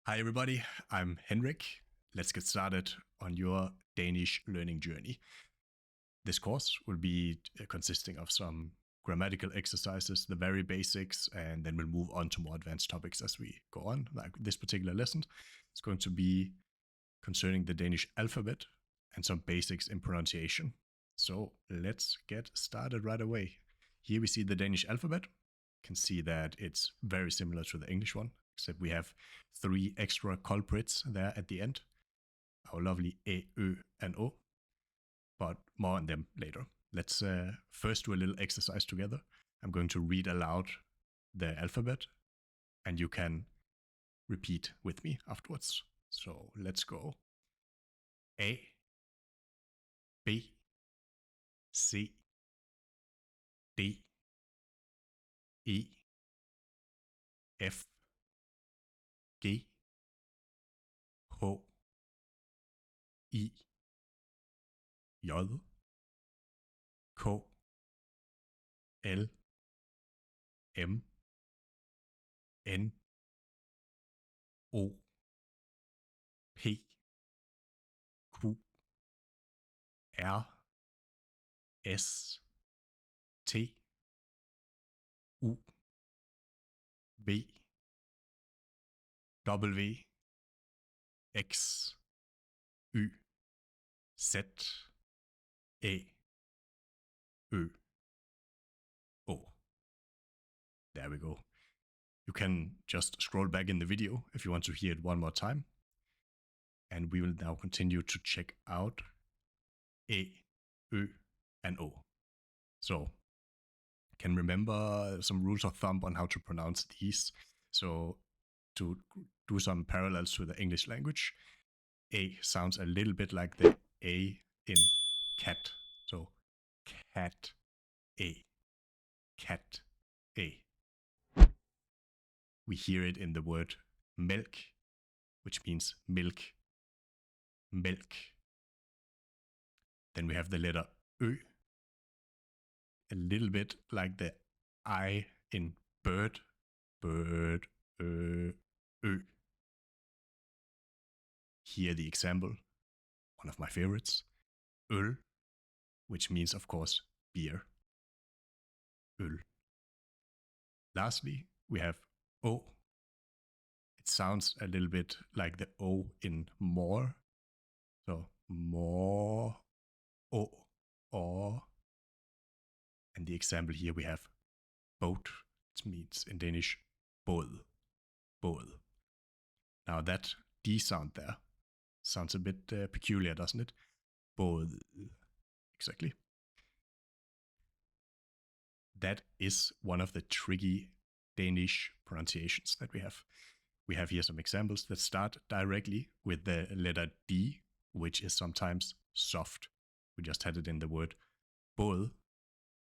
Hi, everybody. I'm Henrik. Let's get started on your Danish learning journey. This course will be consisting of some grammatical exercises, the very basics, and then we'll move on to more advanced topics as we go on. Like this particular lesson is going to be concerning the Danish alphabet and some basics in pronunciation. So let's get started right away. Here we see the Danish alphabet. You can see that it's very similar to the English one, except we have 3 extra culprits there at the end. Our lovely E, Ö, and O, but more on them later. Let's first do a little exercise together. I'm going to read aloud the alphabet, and you can repeat with me afterwards. So let's go. A, B, C, D, E, F, G, H, I, J, K, L, M, N, O, P, Q, R, S, T, U, V, W, X, Y, Z, E, Ø, O. There we go. You can just scroll back in the video if you want to hear it one more time. And we will now continue to check out E, Ø, and O. So, can remember some rules of thumb on how to pronounce these. So, to do some parallels to the English language, A sounds a little bit like the A in cat. So, cat, A, cat, A. We hear it in the word milk, which means milk, milk. Then we have the letter Ø, a little bit like the I in bird, bird, Ø. Here the example, one of my favorites, øl, which means, of course, beer, øl. Lastly, we have O. It sounds a little bit like the O in more. So more, O, or. And the example here we have boat. It means in Danish, båd, båd. Now that D sound there sounds a bit peculiar, doesn't it? Båd. Exactly. That is one of the tricky Danish pronunciations that we have. We have here some examples that start directly with the letter D, which is sometimes soft. We just had it in the word båd,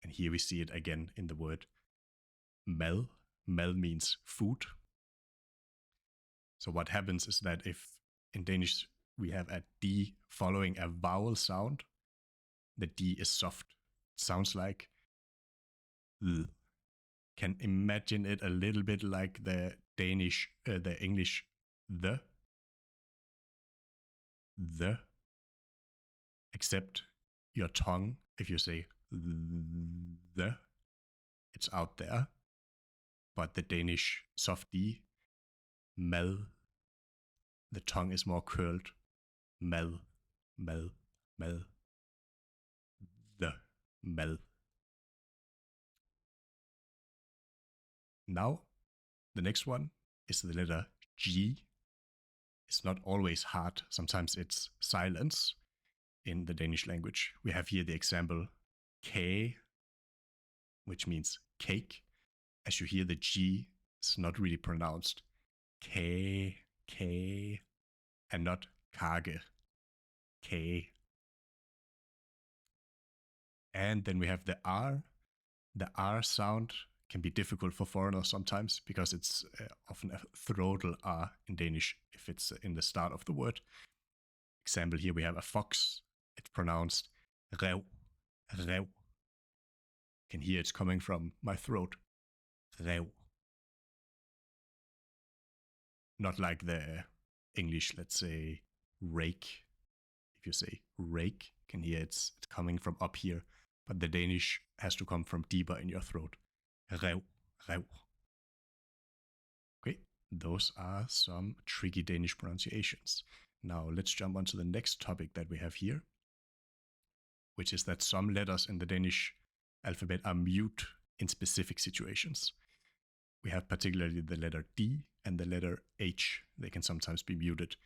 and here we see it again in the word mad. Mad means food. So what happens is that if in Danish we have a D following a vowel sound, the D is soft. It sounds like L. Can imagine it a little bit like the English the, except your tongue, if you say the, it's out there. But the Danish soft D, mad, the tongue is more curled. Mad, mad, mad, the, mad. Now, the next one is the letter G. It's not always hard. Sometimes it's silence in the Danish language. We have here the example K, which means cake. As you hear, the G is not really pronounced. K, K, and not kage. K. And then we have the R. The R sound can be difficult for foreigners sometimes because it's often a throatal R in Danish if it's in the start of the word. Example here we have a fox. It's pronounced rev, rev. You can hear it's coming from my throat. Rev. Not like the English, let's say, rake. If you say rake, you can hear it's coming from up here, but the Danish has to come from deeper in your throat. Rev, rev. Okay, those are some tricky Danish pronunciations. Now let's jump onto the next topic that we have here, which is that some letters in the Danish alphabet are mute in specific situations. We have particularly the letter D and the letter H. They can sometimes be muted.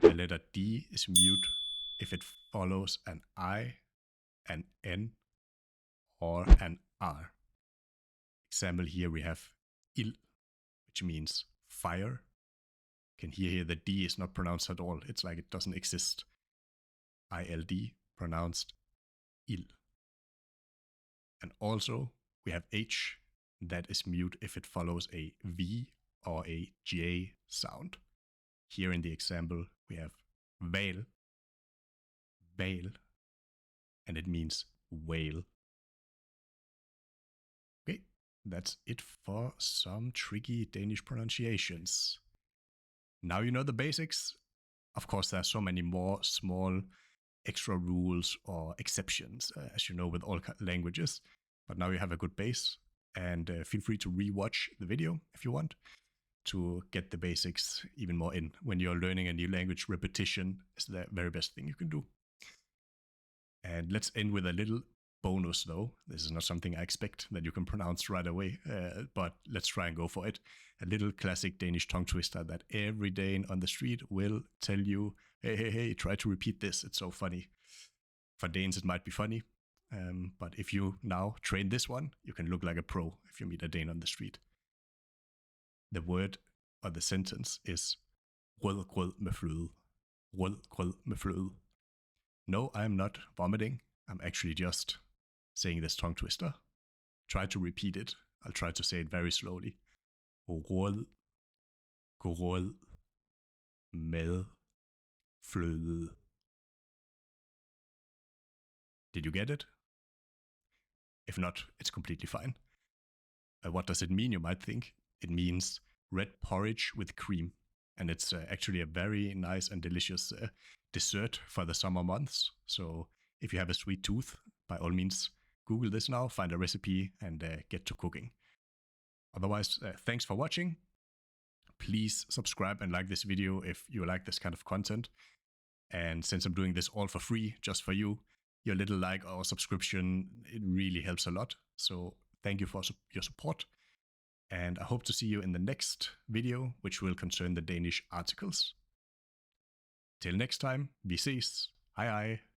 The letter D is mute if it follows an I, an N, or an R. Example here we have ild, which means fire. You can hear here the D is not pronounced at all. It's like it doesn't exist. ILD, pronounced ild. And also we have H, that is mute if it follows a V or a J sound. Here in the example we have val, val, and it means whale. Okay, that's it for some tricky Danish pronunciations. Now you know the basics. Of course, there are so many more small extra rules or exceptions, as you know, with all languages. But now you have a good base, and feel free to rewatch the video if you want to get the basics even more in. When you're learning a new language, repetition is the very best thing you can do. And let's end with a little bonus though. This is not something I expect that you can pronounce right away, but let's try and go for it. A little classic Danish tongue twister that every Dane on the street will tell you, hey, try to repeat this. It's so funny. For Danes, it might be funny. But if you now train this one, you can look like a pro if you meet a Dane on the street. The word or the sentence is Rødgrød med fløde. Rødgrød med fløde. No, I'm not vomiting. I'm actually just saying this tongue twister. Try to repeat it. I'll try to say it very slowly. Rødgrød med fløde. Did you get it? If not, it's completely fine. What does it mean, you might think? It means red porridge with cream. And it's actually a very nice and delicious dessert for the summer months. So if you have a sweet tooth, by all means, Google this now, find a recipe, and get to cooking. Otherwise, thanks for watching. Please subscribe and like this video if you like this kind of content. And since I'm doing this all for free, just for you, your little like or subscription, it really helps a lot. So thank you for your support. And I hope to see you in the next video, which will concern the Danish articles. Till next time, vi ses. Hej hej.